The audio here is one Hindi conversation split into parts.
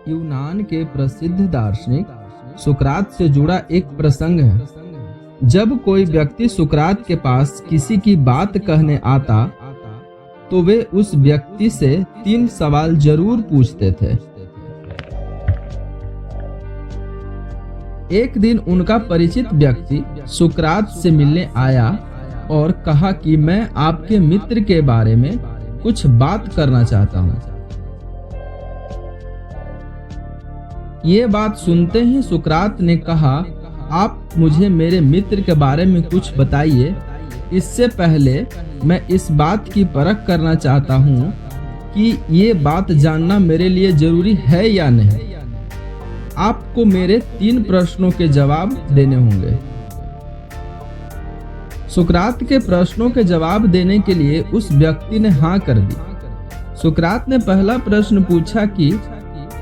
यूनान के प्रसिद्ध दार्शनिक सुकरात से जुड़ा एक प्रसंग है। जब कोई व्यक्ति सुकरात के पास किसी की बात कहने आता तो वे उस व्यक्ति से 3 सवाल जरूर पूछते थे। एक दिन उनका परिचित व्यक्ति सुकरात से मिलने आया और कहा कि मैं आपके मित्र के बारे में कुछ बात करना चाहता हूँ। ये बात सुनते ही सुकरात ने कहा, आप मुझे मेरे मित्र के बारे में कुछ बताइए। इससे पहले मैं इस बात की परख करना चाहता हूँ कि ये बात जानना मेरे लिए जरूरी है या नहीं। आपको मेरे 3 प्रश्नों के जवाब देने होंगे। सुकरात के प्रश्नों के जवाब देने के लिए उस व्यक्ति ने हाँ कर दी। सुकरात ने पहला प्रश्न पूछा कि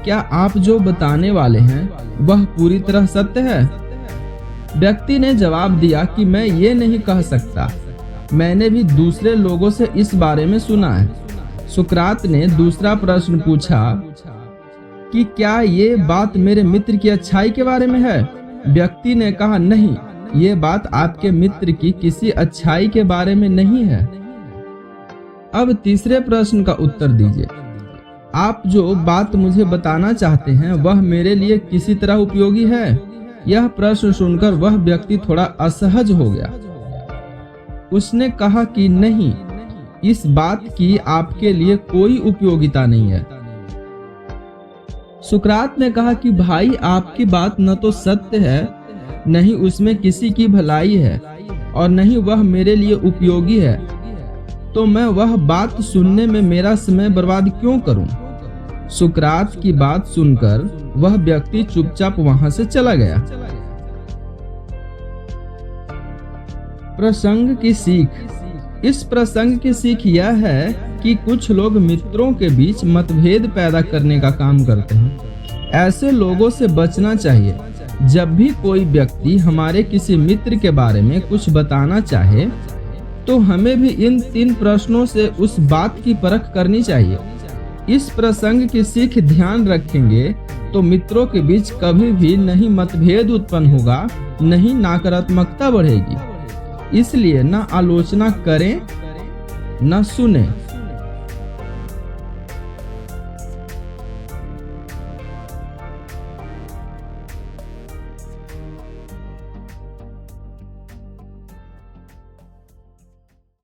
क्या आप जो बताने वाले हैं वह पूरी तरह सत्य है? व्यक्ति ने जवाब दिया कि मैं ये नहीं कह सकता, मैंने भी दूसरे लोगों से इस बारे में सुना है। सुकरात ने दूसरा प्रश्न पूछा कि क्या ये बात मेरे मित्र की अच्छाई के बारे में है? व्यक्ति ने कहा, नहीं, ये बात आपके मित्र की किसी अच्छाई के बारे में नहीं है। अब तीसरे प्रश्न का उत्तर दीजिए। आप जो बात मुझे बताना चाहते हैं वह मेरे लिए किसी तरह उपयोगी है? यह प्रश्न सुनकर वह व्यक्ति थोड़ा असहज हो गया। उसने कहा कि नहीं, इस बात की आपके लिए कोई उपयोगिता नहीं है। सुकरात ने कहा कि भाई, आपकी बात न तो सत्य है, न ही उसमें किसी की भलाई है और न ही वह मेरे लिए उपयोगी है, तो मैं वह बात सुनने में मेरा समय बर्बाद क्यों करूं? सुकरात की बात सुनकर वह व्यक्ति चुपचाप वहां से चला गया। प्रसंग की सीख। इस प्रसंग की सीख यह है कि कुछ लोग मित्रों के बीच मतभेद पैदा करने का काम करते हैं। ऐसे लोगों से बचना चाहिए। जब भी कोई व्यक्ति हमारे किसी मित्र के बारे में कुछ बताना चाहे तो हमें भी इन 3 प्रश्नों से उस बात की परख करनी चाहिए। इस प्रसंग की सीख ध्यान रखेंगे तो मित्रों के बीच कभी भी नहीं मतभेद उत्पन्न होगा, नहीं नकारात्मकता बढ़ेगी। इसलिए न आलोचना करें न सुने।